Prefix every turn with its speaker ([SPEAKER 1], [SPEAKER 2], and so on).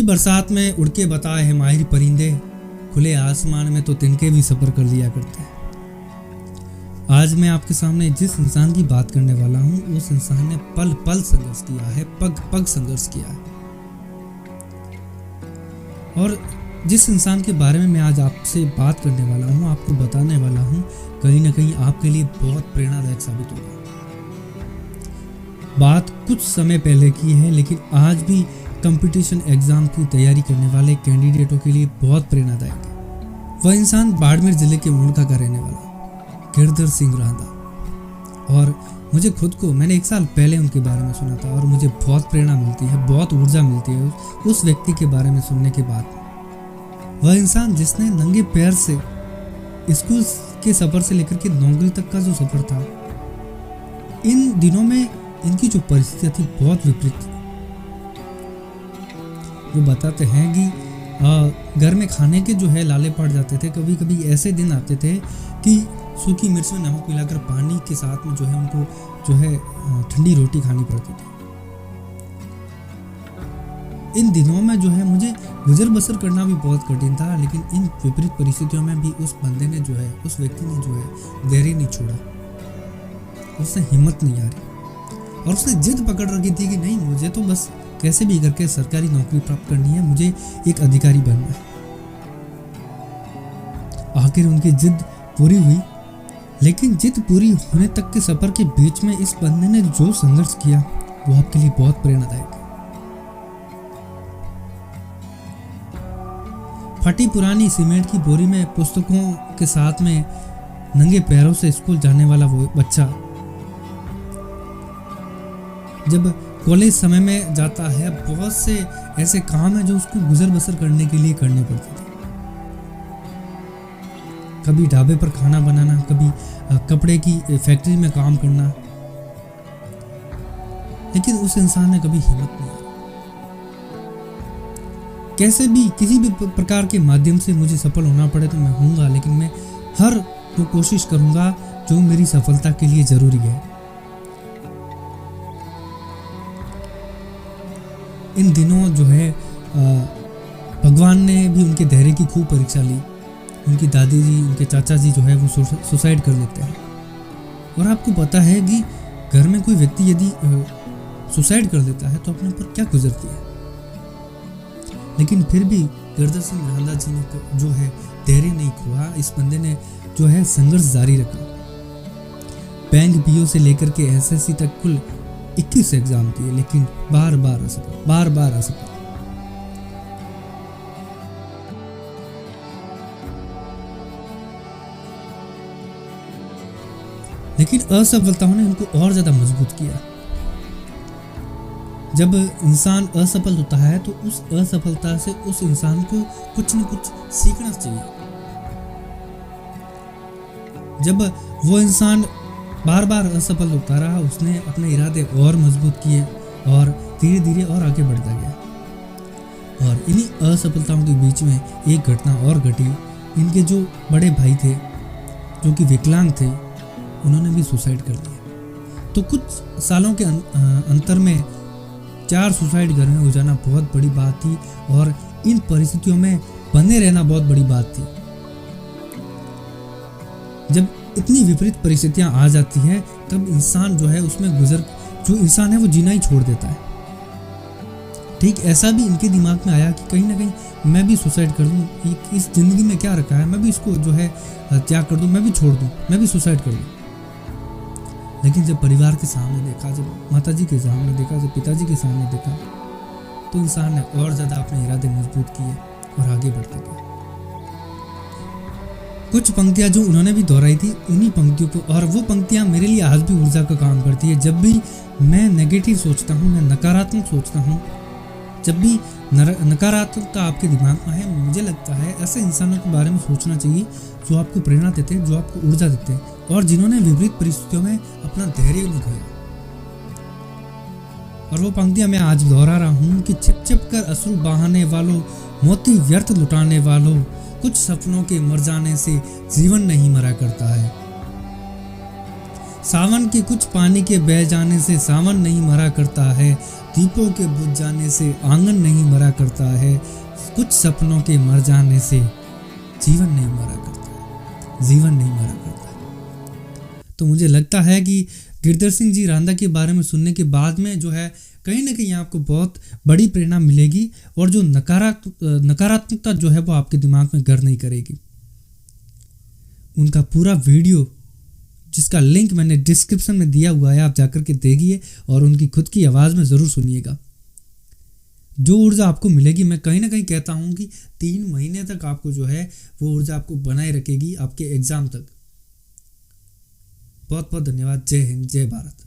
[SPEAKER 1] बरसात में उड़ के बताए हैं माहिर परिंदे, खुले आसमान में तो तिनके भी सफर कर लिया करते हैं। आज मैं आपके सामने जिस इंसान की बात करने वाला हूँ, उस इंसान ने पल पल संघर्ष किया है, पग पग संघर्ष किया है। और जिस इंसान के बारे में मैं आज आपसे बात करने वाला हूँ, आपको बताने वाला हूँ, कहीं ना कहीं आपके लिए बहुत प्रेरणादायक साबित होगा। बात कुछ समय पहले की है, लेकिन आज भी कंपटीशन एग्जाम की तैयारी करने वाले कैंडिडेटों के लिए बहुत प्रेरणादायक है। वह इंसान बाड़मेर जिले के मोड़का का रहने वाला गिरधर सिंह रांधा। और मुझे खुद को, मैंने 1 साल पहले उनके बारे में सुना था और मुझे बहुत प्रेरणा मिलती है, बहुत ऊर्जा मिलती है उस व्यक्ति के बारे में सुनने के बाद। वह इंसान जिसने नंगे पैर से स्कूल के सफर से लेकर के नौकरी तक का जो सफर था, इन दिनों में इनकी जो परिस्थितियाँ थी बहुत विपरीत थी। वो बताते हैं कि घर में खाने के जो है लाले पड़ जाते थे। कभी कभी ऐसे दिन आते थे कि सूखी मिर्च में नमक मिलाकर पानी के साथ में जो है उनको जो है ठंडी रोटी खानी पड़ती थी। इन दिनों में जो है मुझे गुजर बसर करना भी बहुत कठिन था, लेकिन इन विपरीत परिस्थितियों में भी उस बंदे ने जो है, उस व्यक्ति ने जो है धैर्य नहीं छोड़ा, उससे हिम्मत नहीं आ रही और उसने जिद पकड़ रखी थी कि नहीं, मुझे तो बस कैसे भी करके सरकारी नौकरी प्राप्त करनी है, मुझे एक अधिकारी बनना है। आखिर उनकी जिद पूरी हुई, लेकिन जिद पूरी होने तक के सफर के बीच में इस बंदे ने जो संघर्ष किया वो आपके लिए बहुत प्रेरणादायक है। फटी पुरानी सीमेंट की बोरी में पुस्तकों के साथ में नंगे पैरों से स्कूल जाने वाला वो बच्चा जब कॉलेज समय में जाता है, बहुत से ऐसे काम है जो उसको गुजर बसर करने के लिए करने पड़ते थे। कभी ढाबे पर खाना बनाना, कभी कपड़े की फैक्ट्री में काम करना, लेकिन उस इंसान ने कभी हिम्मत नहीं की। कैसे भी किसी भी प्रकार के माध्यम से मुझे सफल होना पड़े तो मैं होऊंगा, लेकिन मैं हर वो कोशिश करूंगा जो मेरी सफलता के लिए जरूरी है। इन दिनों जो है भगवान ने भी उनके धैर्य की खूब परीक्षा ली। उनकी दादी जी, उनके चाचा जी जो है वो सुसाइड कर लेते हैं। और आपको पता है कि घर में कोई व्यक्ति यदि सुसाइड कर लेता है तो अपने ऊपर क्या गुजरती है, लेकिन फिर भी गिरधर सिंह रांधा जी ने जो है धैर्य नहीं खोया। इस बंदे ने जो है संघर्ष जारी रखा। बैंक पीओ से लेकर के एसएससी तक कुल 21 एग्जाम दिए, लेकिन बार बार असफल। लेकिन असफलताओं ने उनको और ज्यादा मजबूत किया। जब इंसान असफल होता है तो उस असफलता से उस इंसान को कुछ न कुछ सीखना चाहिए। जब वो इंसान बार बार असफल होता रहा, उसने अपने इरादे और मजबूत किए और धीरे धीरे और आगे बढ़ता गया। और इन्हीं असफलताओं के बीच में एक घटना और घटी। इनके जो बड़े भाई थे, जो कि विकलांग थे, उन्होंने भी सुसाइड कर लिया। तो कुछ सालों के अंतर में 4 सुसाइड घर में हो जाना बहुत बड़ी बात थी और इन परिस्थितियों में बने रहना बहुत बड़ी बात थी। जब इतनी विपरीत परिस्थितियां आ जाती हैं, तब इंसान जो है उसमें जो इंसान है वो जीना ही छोड़ देता है। ठीक ऐसा भी इनके दिमाग में आया कि कहीं ना कहीं मैं भी सुसाइड कर दूं, इस जिंदगी में क्या रखा है, मैं भी इसको जो है त्याग कर दूं, मैं भी छोड़ दूं, मैं भी सुसाइड कर दूं। लेकिन जब परिवार के सामने देखा, जब माताजी के सामने देखा, जब पिताजी के सामने देखा, तो इंसान ने और ज्यादा अपने इरादे मजबूत किए और आगे बढ़ते गए। कुछ पंक्तियां जो उन्होंने भी दोहराई थी, उन्हीं पंक्तियों को, और वो पंक्तियां मेरे लिए आज भी ऊर्जा का काम करती है। जब भी मैं नेगेटिव सोचता हूँ, मैं नकारात्मक सोचता हूँ, जब भी नकारात्मकता आपके दिमाग में है, मुझे लगता है ऐसे इंसानों के बारे में सोचना चाहिए जो आपको प्रेरणा देते हैं, जो आपको ऊर्जा देते हैं और जिन्होंने विपरीत परिस्थितियों में अपना धैर्य नहीं खोया। और वो पंक्तियां मैं आज दोहरा रहा हूँ कि छिप छिप कर अश्रु बहाने वालों, मोती व्यर्थ लुटाने वालों, कुछ सपनों के मर जाने से जीवन नहीं मरा करता है। सावन के कुछ पानी के बह जाने से सावन नहीं मरा करता है। दीपों के बुझ जाने से आंगन नहीं मरा करता है, कुछ सपनों के मर जाने से जीवन नहीं मरा करता है, जीवन नहीं मरा करता है। तो मुझे लगता है कि गिरधर सिंह जी रांधा के बारे में सुनने के बाद में जो है कहीं ना कहीं आपको बहुत बड़ी प्रेरणा मिलेगी और जो नकारात्मकता जो है वो आपके दिमाग में घर नहीं करेगी। उनका पूरा वीडियो जिसका लिंक मैंने डिस्क्रिप्शन में दिया हुआ है, आप जाकर के देखिए और उनकी खुद की आवाज़ में ज़रूर सुनिएगा। जो ऊर्जा आपको मिलेगी, मैं कहीं ना कहीं कहता हूँ कि 3 महीने तक आपको जो है वो ऊर्जा आपको बनाए रखेगी आपके एग्ज़ाम तक। बहुत बहुत धन्यवाद। जय हिंद, जय भारत।